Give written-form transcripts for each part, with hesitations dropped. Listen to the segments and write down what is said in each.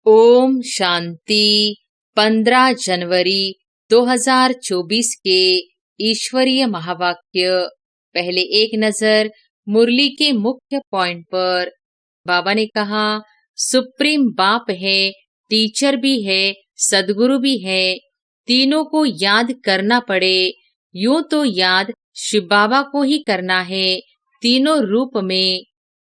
ओम शांति। 15 जनवरी 2024 के ईश्वरीय महावाक्य। पहले एक नजर मुरली के मुख्य पॉइंट पर। बाबा ने कहा, सुप्रीम बाप है, टीचर भी है, सदगुरु भी है। तीनों को याद करना पड़े। यूं तो याद शिव बाबा को ही करना है, तीनों रूप में।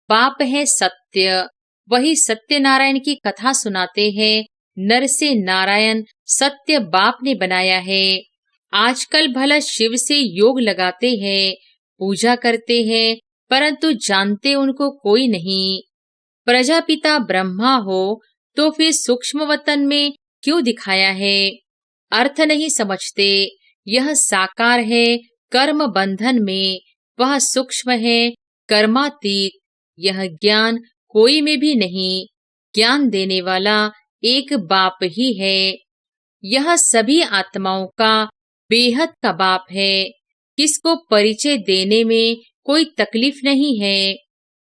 बाप है सत्य, वही सत्यनारायण की कथा सुनाते हैं। नर से नारायण सत्य बाप ने बनाया है। आजकल भला शिव से योग लगाते हैं, पूजा करते हैं, परंतु जानते उनको कोई नहीं। प्रजापिता ब्रह्मा हो तो फिर सूक्ष्म वतन में क्यों दिखाया है? अर्थ नहीं समझते। यह साकार है कर्म बंधन में, वह सूक्ष्म है कर्मातीत। यह ज्ञान कोई में भी नहीं, ज्ञान देने वाला एक बाप ही है। यह सभी आत्माओं का बेहद का बाप है। किसको परिचय देने में कोई तकलीफ नहीं है,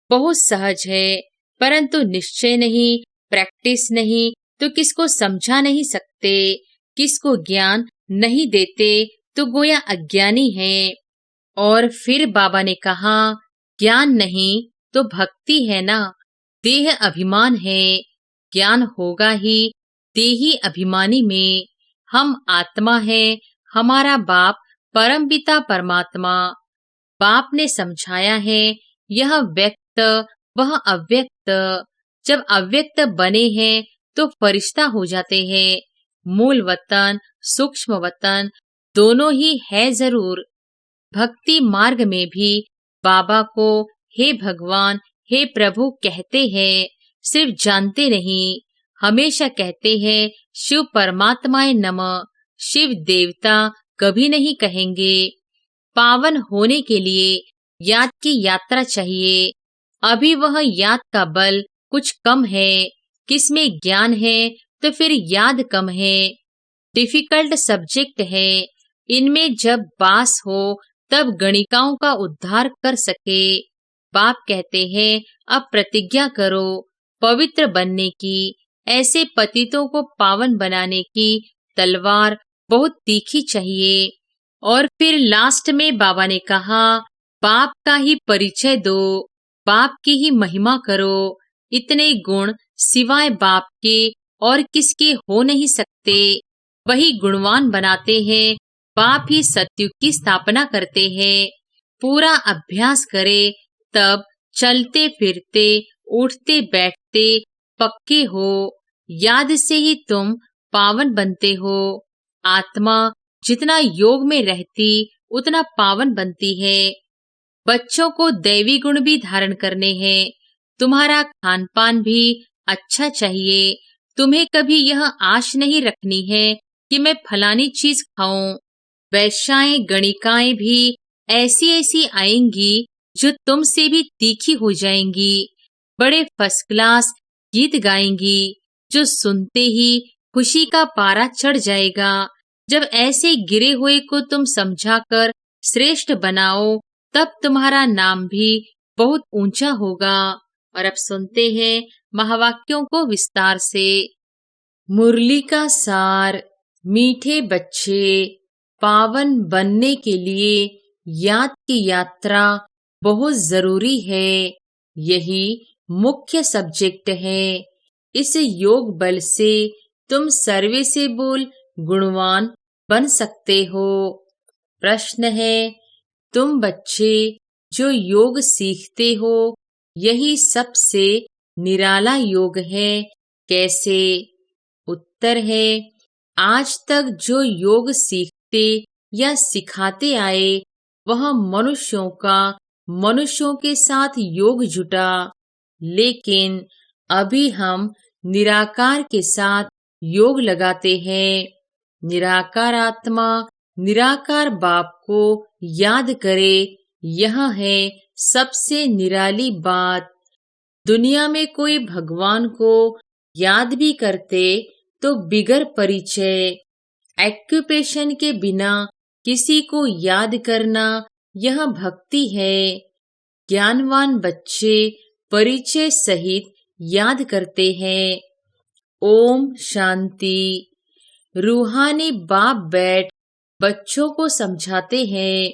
बहुत सहज है, परंतु निश्चय नहीं, प्रैक्टिस नहीं तो किसको समझा नहीं सकते। किसको ज्ञान नहीं देते तो गोया अज्ञानी है। और फिर बाबा ने कहा, ज्ञान नहीं तो भक्ति है ना। देह अभिमान है, ज्ञान होगा ही देही अभिमानी में। हम आत्मा है, हमारा बाप परम पिता परमात्मा। बाप ने समझाया है, यह व्यक्त वह अव्यक्त। जब अव्यक्त बने हैं तो फरिश्ता हो जाते हैं। मूल वतन सूक्ष्म वतन दोनों ही है जरूर। भक्ति मार्ग में भी बाबा को हे भगवान हे प्रभु कहते हैं, सिर्फ जानते नहीं। हमेशा कहते हैं शिव परमात्माए नमः। शिव देवता कभी नहीं कहेंगे। पावन होने के लिए याद की यात्रा चाहिए। अभी वह याद का बल कुछ कम है। किसमें ज्ञान है तो फिर याद कम है। डिफिकल्ट सब्जेक्ट है, इनमें जब बास हो तब गणिकाओं का उद्धार कर सके। बाप कहते हैं, अब प्रतिज्ञा करो पवित्र बनने की। ऐसे पतितों को पावन बनाने की तलवार बहुत तीखी चाहिए। और फिर लास्ट में बाबा ने कहा, बाप का ही परिचय दो, बाप की ही महिमा करो। इतने गुण सिवाय बाप के और किसके हो नहीं सकते। वही गुणवान बनाते हैं। बाप ही सतयुग की स्थापना करते हैं। पूरा अभ्यास करे तब चलते फिरते उठते बैठते पक्के हो। याद से ही तुम पावन बनते हो। आत्मा जितना योग में रहती उतना पावन बनती है। बच्चों को दैवी गुण भी धारण करने हैं। तुम्हारा खान पान भी अच्छा चाहिए। तुम्हें कभी यह आश नहीं रखनी है कि मैं फलानी चीज खाऊं। वैश्याएं गणिकाएं भी ऐसी ऐसी आएंगी जो तुमसे भी तीखी हो जाएंगी। बड़े फर्स्ट क्लास गीत गाएंगी जो सुनते ही खुशी का पारा चढ़ जाएगा। जब ऐसे गिरे हुए को तुम समझाकर श्रेष्ठ बनाओ तब तुम्हारा नाम भी बहुत ऊंचा होगा। और अब सुनते हैं महावाक्यों को विस्तार से। मुरली का सार। मीठे बच्चे, पावन बनने के लिए याद की यात्रा बहुत जरूरी है। यही मुख्य सब्जेक्ट है। इस योग बल से तुम सर्वे से बोल गुणवान बन सकते हो। प्रश्न है, तुम बच्चे जो योग सीखते हो यही सबसे निराला योग है, कैसे? उत्तर है, आज तक जो योग सीखते या सिखाते आए वह मनुष्यों का मनुष्यों के साथ योग जुटा। लेकिन अभी हम निराकार के साथ योग लगाते हैं। निराकार आत्मा निराकार बाप को याद करे, यह है सबसे निराली बात। दुनिया में कोई भगवान को याद भी करते तो बिगर परिचय एक्यूपेशन के बिना किसी को याद करना यह भक्ति है। ज्ञानवान बच्चे परिचय सहित याद करते हैं। ओम शांति। रूहानी बाप बैठ बच्चों को समझाते हैं।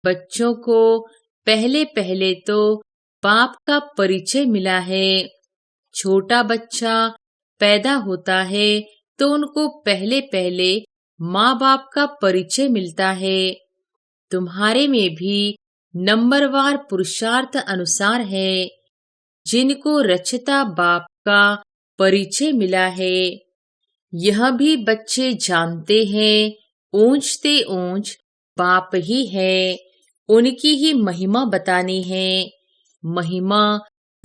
बच्चों को पहले पहले तो बाप का परिचय मिला है। छोटा बच्चा पैदा होता है तो उनको पहले पहले माँ बाप का परिचय मिलता है। तुम्हारे में भी नंबरवार पुरुषार्थ अनुसार है, जिनको रचता बाप का परिचय मिला है। यह भी बच्चे जानते हैं, ऊंचते ऊंच बाप ही है, उनकी ही महिमा बतानी है। महिमा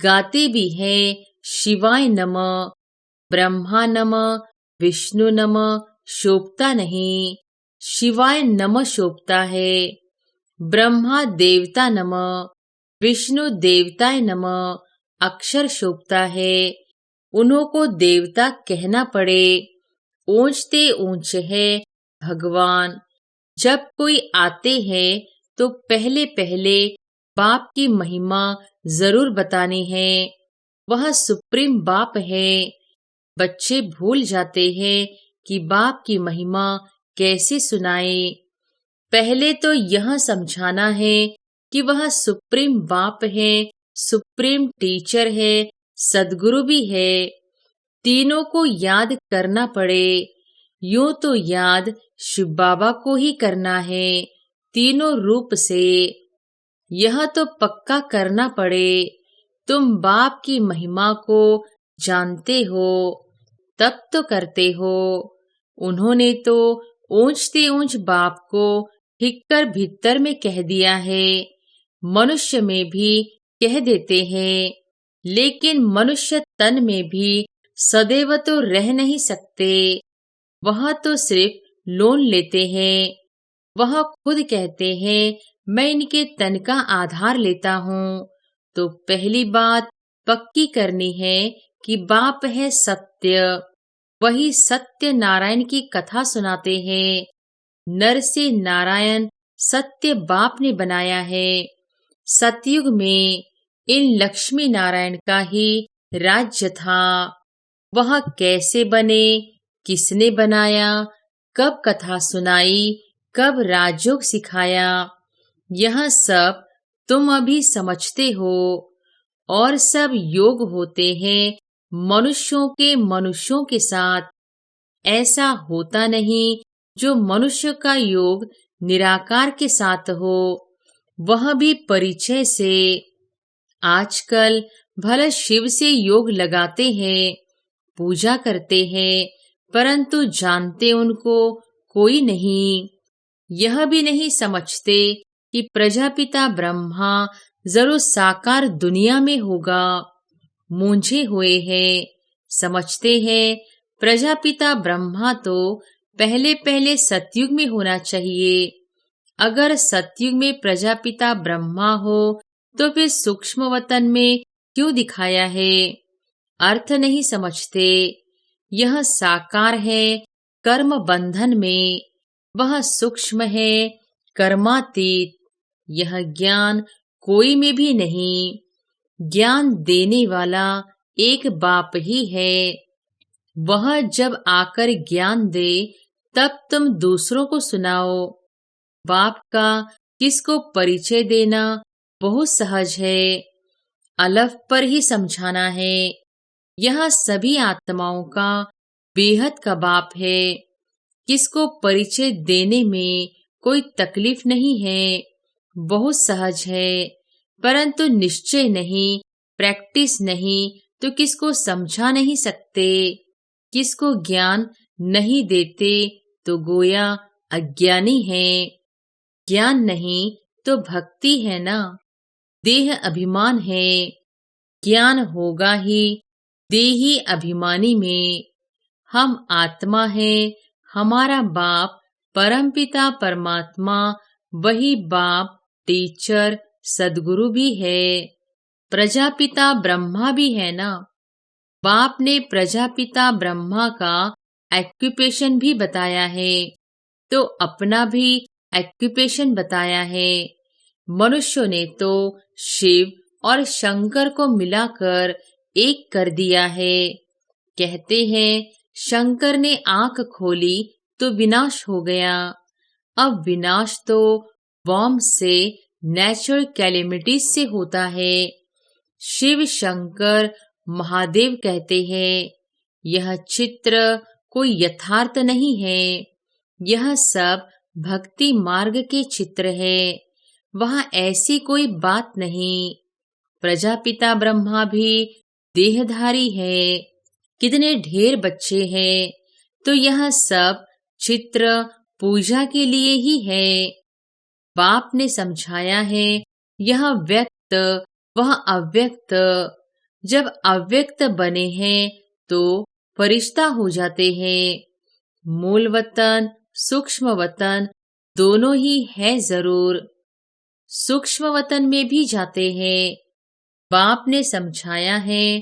गाते भी हैं, शिवाय नमः, ब्रह्मा नमः, विष्णु नमः शोभता नहीं, शिवाय नमः शोभता है। ब्रह्मा देवता नमः, विष्णु देवताय नमः अक्षर शोभता है, उन्हों को देवता कहना पड़े। ऊंचते ऊंच है भगवान। जब कोई आते हैं तो पहले पहले बाप की महिमा जरूर बतानी है। वह सुप्रीम बाप है। बच्चे भूल जाते हैं कि बाप की महिमा कैसे सुनाए। पहले तो यह समझाना है कि वह सुप्रीम बाप है, सुप्रीम टीचर है, सदगुरु भी है। तीनों को याद करना पड़े। यूं तो याद शिव बाबा को ही करना है, तीनों रूप से। यह तो पक्का करना पड़े। तुम बाप की महिमा को जानते हो, तब तो करते हो। उन्होंने तो ऊंचते ऊंच बाप को हिक्कर भीतर में कह दिया है। मनुष्य में भी कह देते हैं, लेकिन मनुष्य तन में भी सदैव तो रह नहीं सकते। वह तो सिर्फ लोन लेते हैं। वह खुद कहते हैं, मैं इनके तन का आधार लेता हूँ। तो पहली बात पक्की करनी है कि बाप है सत्य। वही सत्य नारायण की कथा सुनाते हैं। नर से नारायण सत्य बाप ने बनाया है। सतयुग में इन लक्ष्मी नारायण का ही राज्य था। वह कैसे बने, किसने बनाया, कब कथा सुनाई, कब राजयोग सिखाया, यह सब तुम अभी समझते हो। और सब योग होते हैं मनुष्यों के साथ। ऐसा होता नहीं जो मनुष्य का योग निराकार के साथ हो, वह भी परिचय से। आजकल भले शिव से योग लगाते हैं, पूजा करते हैं, परंतु जानते उनको कोई नहीं। यह भी नहीं समझते कि प्रजापिता ब्रह्मा जरूर साकार दुनिया में होगा। मूंझे हुए हैं। समझते हैं प्रजापिता ब्रह्मा तो पहले पहले सतयुग में होना चाहिए। अगर सतयुग में प्रजापिता ब्रह्मा हो तो फिर सूक्ष्म वतन में क्यों दिखाया है? अर्थ नहीं समझते। यह साकार है कर्म बंधन में, वह सूक्ष्म है कर्मातीत। यह ज्ञान कोई में भी नहीं। ज्ञान देने वाला एक बाप ही है। वह जब आकर ज्ञान दे तब तुम दूसरों को सुनाओ। बाप का किसको परिचय देना बहुत सहज है। अलफ पर ही समझाना है। यह सभी आत्माओं का बेहद का बाप है। किसको परिचय देने में कोई तकलीफ नहीं है, बहुत सहज है। परंतु निश्चय नहीं, प्रैक्टिस नहीं तो किसको समझा नहीं सकते। किसको ज्ञान नहीं देते तो गोया अज्ञानी है। ज्ञान नहीं तो भक्ति है ना, देह अभिमान है। ज्ञान होगा ही देही अभिमानी में। हम आत्मा है, हमारा बाप परमपिता परमात्मा वही बाप टीचर सदगुरु भी है। प्रजापिता ब्रह्मा भी है ना। बाप ने प्रजापिता ब्रह्मा का एक्यूपेशन भी बताया है, तो अपना भी एक्यूपेशन बताया है। मनुष्यों ने तो शिव और शंकर को मिलाकर एक कर दिया है। कहते हैं शंकर ने आंख खोली तो विनाश हो गया। अब विनाश तो बॉम्ब से, नेचुरल कैलेमिटीज से होता है। शिव शंकर महादेव कहते हैं यह चित्र कोई यथार्थ नहीं है, यह सब भक्ति मार्ग के चित्र है, वहां ऐसी कोई बात नहीं। प्रजापिता ब्रह्मा भी देहधारी है, कितने ढेर बच्चे हैं, तो यह सब चित्र पूजा के लिए ही है। बाप ने समझाया है यह व्यक्त वह अव्यक्त, जब अव्यक्त बने हैं तो फरिश्ता हो जाते हैं। मूल वतन सूक्ष्म वतन दोनों ही है जरूर, सूक्ष्म वतन में भी जाते हैं। बाप ने समझाया है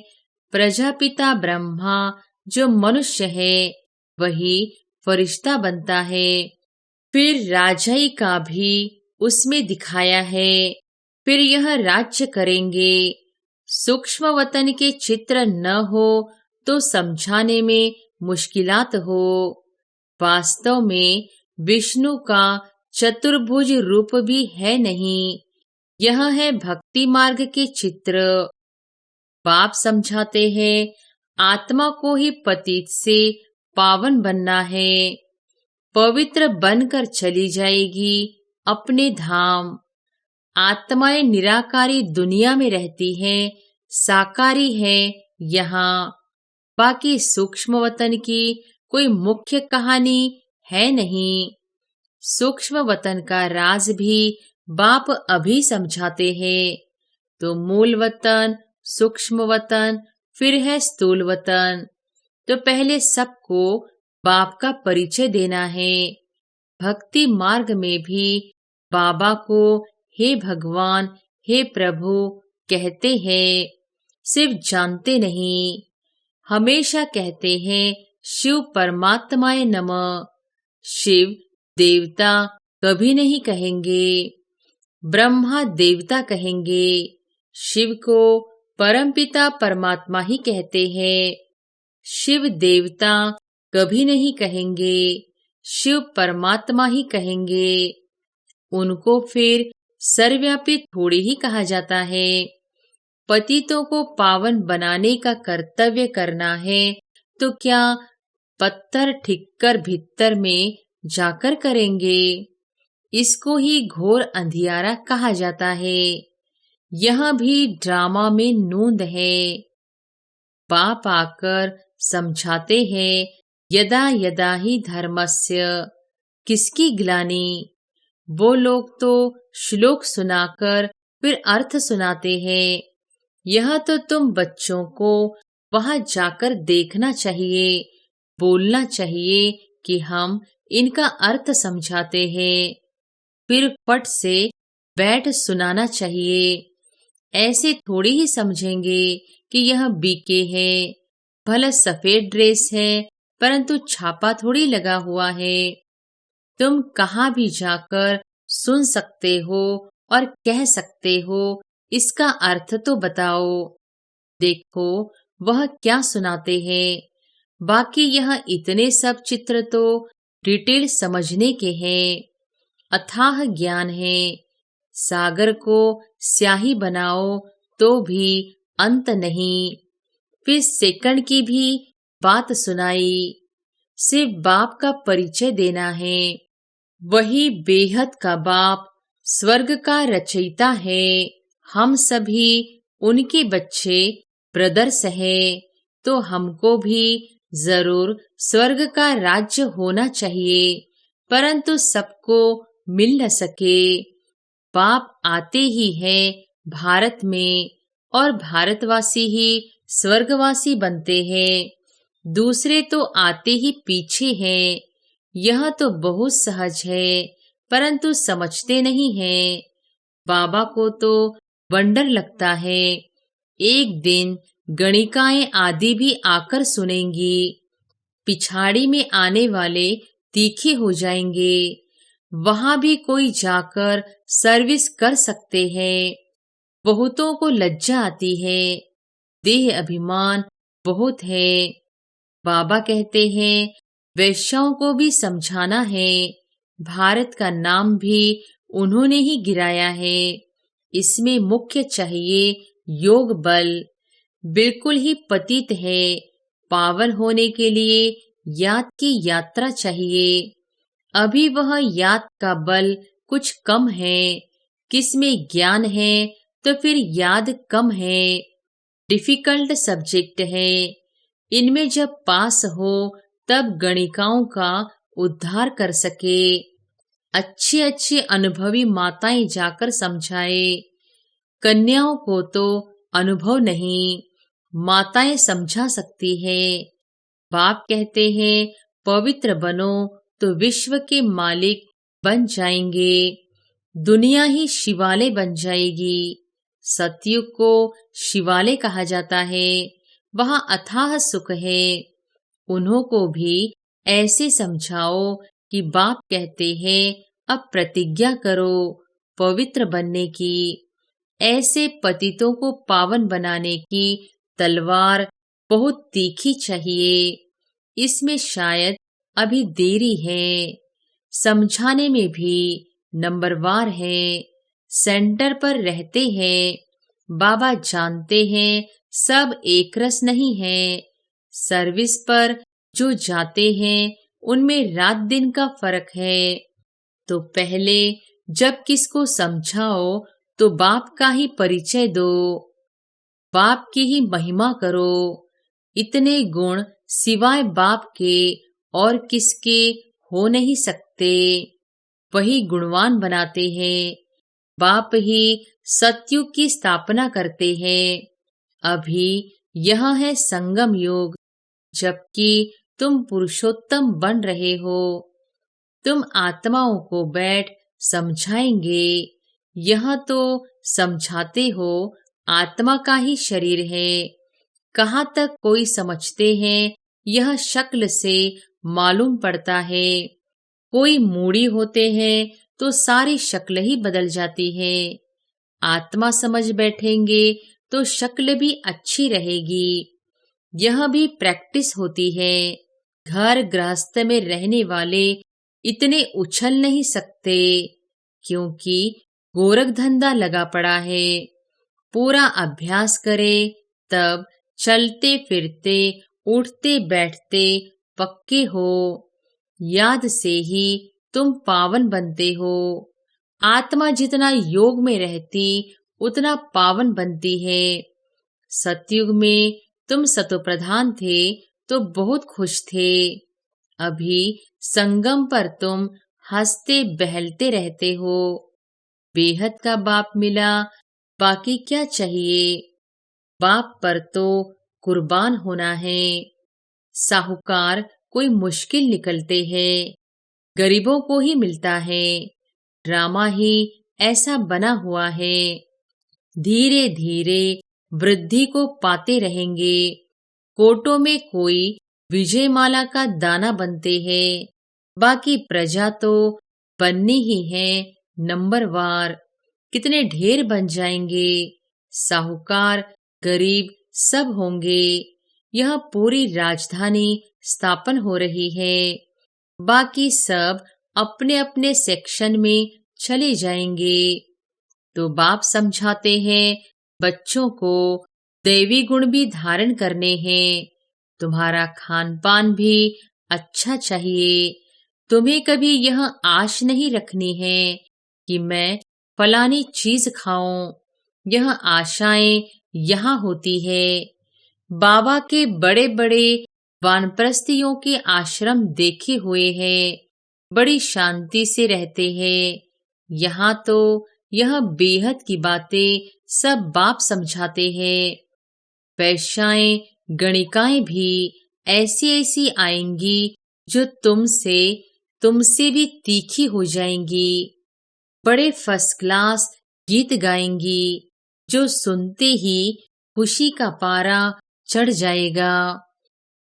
प्रजापिता ब्रह्मा जो मनुष्य है वही फरिश्ता बनता है। फिर राजाई का भी उसमें दिखाया है, फिर यह राज्य करेंगे। सूक्ष्म वतन के चित्र न हो तो समझाने में मुश्किलात हो। वास्तव में विष्णु का चतुर्भुज रूप भी है नहीं, यह है भक्ति मार्ग के चित्र। बाप समझाते हैं आत्मा को ही पतित से पावन बनना है, पवित्र बनकर चली जाएगी अपने धाम। आत्माएं निराकारी दुनिया में रहती हैं, साकारी है यहाँ। बाकी सूक्ष्म वतन की कोई मुख्य कहानी है नहीं। सूक्ष्म वतन का राज भी बाप अभी समझाते हैं। तो मूल वतन, सूक्ष्म वतन, फिर है स्थूल वतन। तो पहले सबको बाप का परिचय देना है। भक्ति मार्ग में भी बाबा को हे भगवान, हे प्रभु कहते हैं, सिर्फ जानते नहीं। हमेशा कहते हैं शिव परमात्माए नमः। शिव देवता कभी नहीं कहेंगे, ब्रह्मा देवता कहेंगे। शिव को परमपिता परमात्मा ही कहते हैं। शिव देवता कभी नहीं कहेंगे, शिव परमात्मा ही कहेंगे। उनको फिर सर्वव्यापी थोड़ी ही कहा जाता है। पतितों को पावन बनाने का कर्तव्य करना है तो क्या पत्थर ठिक्कर भीतर में जाकर करेंगे? इसको ही घोर अंधियारा कहा जाता है। यह भी ड्रामा में नूंद है। बाप आकर समझाते हैं यदा यदा ही धर्मस्य, किसकी ग्लानि। वो लोग तो श्लोक सुनाकर फिर अर्थ सुनाते हैं। यह तो तुम बच्चों को वहां जाकर देखना चाहिए, बोलना चाहिए कि हम इनका अर्थ समझाते हैं, फिर फट से बैठ सुनाना चाहिए। ऐसे थोड़ी ही समझेंगे कि यह बीके है। भला सफेद ड्रेस है परंतु छापा थोड़ी लगा हुआ है। तुम कहाँ भी जाकर सुन सकते हो और कह सकते हो, इसका अर्थ तो बताओ। देखो वह क्या सुनाते हैं। बाकी यह इतने सब चित्र तो डिटेल समझने के हैं। अथाह ज्ञान है। सागर को स्याही बनाओ तो भी अंत नहीं। फिर सेकंड की भी बात सुनाई। सिर्फ बाप का परिचय देना है। वही बेहद का बाप स्वर्ग का रचयिता है। हम सभी उनके बच्चे ब्रदर्स हैं, तो हमको भी जरूर स्वर्ग का राज्य होना चाहिए, परंतु सबको मिल न सके। बाप आते ही है भारत में और भारतवासी ही स्वर्गवासी बनते हैं। दूसरे तो आते ही पीछे हैं। यह तो बहुत सहज है, परंतु समझते नहीं हैं। बाबा को तो वंडर लगता है। एक दिन गणिकाएं आदि भी आकर सुनेंगी। पिछाड़ी में आने वाले तीखे हो जाएंगे। वहां भी कोई जाकर सर्विस कर सकते हैं। बहुतों को लज्जा आती है। देह अभिमान बहुत है। बाबा कहते हैं वैश्याओं को भी समझाना है। भारत का नाम भी उन्होंने ही गिराया है। इसमें मुख्य चाहिए योग बल। बिल्कुल ही पतित है। पावन होने के लिए याद की यात्रा चाहिए। अभी वह याद का बल कुछ कम है। किसमें ज्ञान है तो फिर याद कम है। डिफिकल्ट सब्जेक्ट है। इनमें जब पास हो तब गणिकाओं का उद्धार कर सके। अच्छी अच्छी अनुभवी माताएं जाकर समझाए। कन्याओं को तो अनुभव नहीं, माताएं समझा सकती है। बाप कहते हैं पवित्र बनो तो विश्व के मालिक बन जाएंगे। दुनिया ही शिवालय बन जाएगी। सतयुग को शिवालय कहा जाता है। वहां अथाह सुख है। उन्हों को भी ऐसे समझाओ कि बाप कहते हैं अब प्रतिज्ञा करो पवित्र बनने की। ऐसे पतितों को पावन बनाने की तलवार बहुत तीखी चाहिए। इसमें शायद अभी देरी है। समझाने में भी नंबरवार है। सेंटर पर रहते हैं। बाबा जानते हैं सब एक रस नहीं है। सर्विस पर जो जाते हैं उनमें रात दिन का फर्क है। तो पहले जब किसको समझाओ तो बाप का ही परिचय दो। बाप की ही महिमा करो। इतने गुण सिवाय बाप के और किसके हो नहीं सकते। वही गुणवान बनाते हैं। बाप ही सतयुग की स्थापना करते हैं। अभी यह है संगम युग, जबकि तुम पुरुषोत्तम बन रहे हो। तुम आत्माओं को बैठ समझाएंगे। यह तो समझाते हो आत्मा का ही शरीर है। कहाँ तक कोई समझते हैं यह शक्ल से मालूम पड़ता है। कोई मूढ़ी होते हैं तो सारी शक्ल ही बदल जाती है। आत्मा समझ बैठेंगे तो शक्ल भी अच्छी रहेगी। यह भी प्रैक्टिस होती है। घर गृहस्थ में रहने वाले इतने उछल नहीं सकते, क्योंकि गोरख धंधा लगा पड़ा है। पूरा अभ्यास करे तब चलते फिरते उठते बैठते पक्के हो। याद से ही तुम पावन बनते हो। आत्मा जितना योग में रहती उतना पावन बनती है। सतयुग में तुम सतोप्रधान थे तो बहुत खुश थे। अभी संगम पर तुम हंसते बहलते रहते हो। बेहद का बाप मिला, बाकी क्या चाहिए। बाप पर तो कुर्बान होना है। साहूकार कोई मुश्किल निकलते हैं, गरीबों को ही मिलता है। ड्रामा ही ऐसा बना हुआ है। धीरे धीरे वृद्धि को पाते रहेंगे। कोटों में कोई विजयमाला का दाना बनते हैं। बाकी प्रजा तो बननी ही है नंबरवार। कितने ढेर बन जाएंगे। साहूकार गरीब सब होंगे। यह पूरी राजधानी स्थापन हो रही है। बाकी सब अपने अपने सेक्शन में चले जाएंगे। तो बाप समझाते हैं बच्चों को दैवी गुण भी धारण करने हैं। तुम्हारा खान पान भी अच्छा चाहिए। तुम्हें कभी यह आश नहीं रखनी है कि मैं फलानी चीज खाऊं। यह आशाएं यहाँ होती है। बाबा के बड़े बड़े वानप्रस्थियों के आश्रम देखे हुए हैं। बड़ी शांति से रहते हैं। यहाँ तो यह बेहद की बातें सब बाप समझाते हैं। वैश्याएं गणिकाएं भी ऐसी ऐसी आएंगी जो तुमसे भी तीखी हो जाएंगी। बड़े फर्स्ट क्लास गीत गाएंगी जो सुनते ही खुशी का पारा चढ़ जाएगा।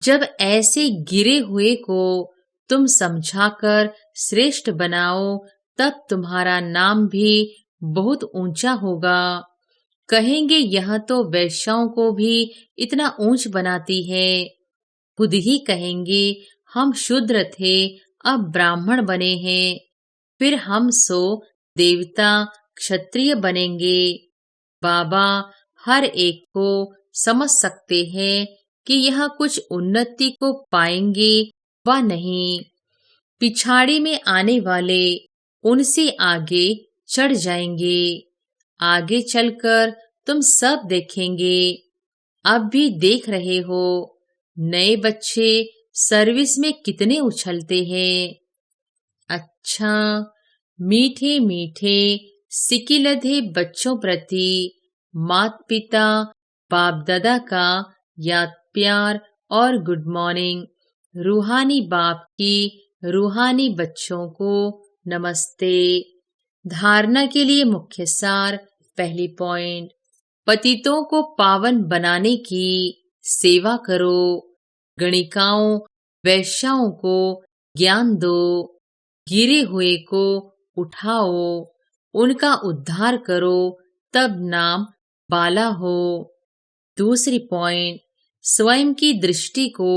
जब ऐसे गिरे हुए को तुम समझाकर श्रेष्ठ बनाओ तब तुम्हारा नाम भी बहुत ऊंचा होगा। कहेंगे यह तो वैश्याओं को भी इतना ऊंच बनाती है। खुद ही कहेंगे हम शूद्र थे, अब ब्राह्मण बने हैं, फिर हम सो देवता क्षत्रिय बनेंगे। बाबा हर एक को समझ सकते हैं कि यह कुछ उन्नति को पाएंगे व नहीं। पिछाड़ी में आने वाले उनसे आगे चढ़ जाएंगे। आगे चलकर तुम सब देखेंगे, अब भी देख रहे हो, नए बच्चे सर्विस में कितने उछलते हैं। अच्छा, मीठे मीठे सिकिलधे बच्चों प्रति माता पिता बाप दादा का याद प्यार और गुड मॉर्निंग। रूहानी बाप की रूहानी बच्चों को नमस्ते। धारणा के लिए मुख्य सार। पहली पॉइंट, पतितों को पावन बनाने की सेवा करो। गणिकाओं वैश्याओं को ज्ञान दो। गिरे हुए को उठाओ, उनका उद्धार करो, तब नाम बाला हो। दूसरी पॉइंट, स्वयं की दृष्टि को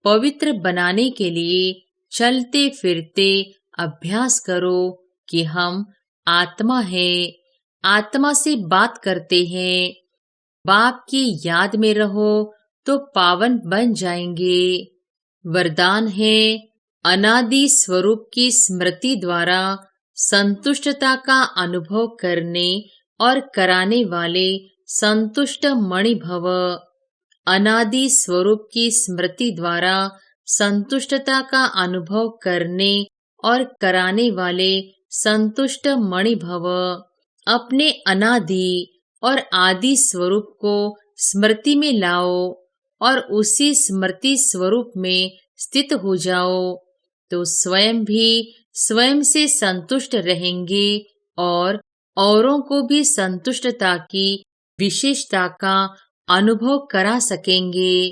पवित्र बनाने के लिए चलते फिरते अभ्यास करो कि हम आत्मा है, आत्मा से बात करते हैं। बाप की याद में रहो तो पावन बन जाएंगे। वरदान है, अनादि स्वरूप की स्मृति द्वारा संतुष्टता का अनुभव करने और कराने वाले संतुष्ट मणि भव। अनादि स्वरूप की स्मृति द्वारा संतुष्टता का अनुभव करने और कराने वाले संतुष्ट मणि भव। अपने अनादि और आदि स्वरूप को स्मृति में लाओ और उसी स्मृति स्वरूप में स्थित हो जाओ, तो स्वयं भी स्वयं से संतुष्ट रहेंगे और औरों को भी संतुष्टता की विशेषता का अनुभव करा सकेंगे।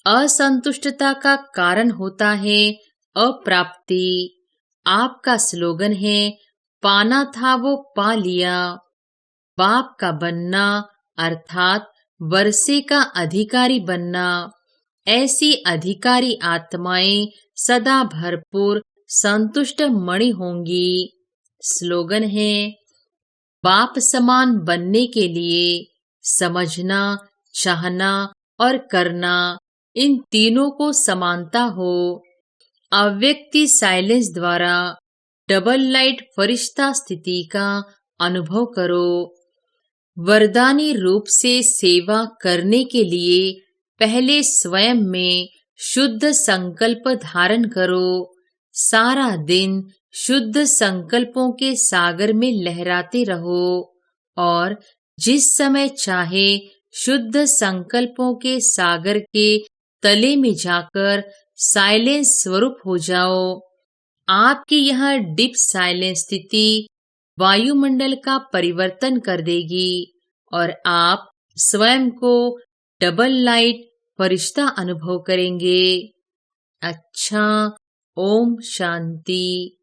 असंतुष्टता का कारण होता है अप्राप्ति। आपका स्लोगन है, पाना था वो पा लिया। बाप का बनना अर्थात वर्षे का अधिकारी बनना। ऐसी अधिकारी आत्माएं सदा भरपूर संतुष्ट मणि होंगी। स्लोगन है, बाप समान बनने के लिए समझना, चाहना और करना, इन तीनों को समानता हो। अव्यक्ति साइलेंस द्वारा डबल लाइट फरिश्ता स्थिति का अनुभव करो। वरदानी रूप से सेवा करने के लिए पहले स्वयं में शुद्ध संकल्प धारण करो। सारा दिन शुद्ध संकल्पों के सागर में लहराते रहो और जिस समय चाहे शुद्ध संकल्पों के सागर के तले में जाकर साइलेंस स्वरूप हो जाओ। आपकी यह डीप साइलेंस स्थिति वायुमंडल का परिवर्तन कर देगी और आप स्वयं को डबल लाइट फरिश्ता अनुभव करेंगे। अच्छा, ओम शांति।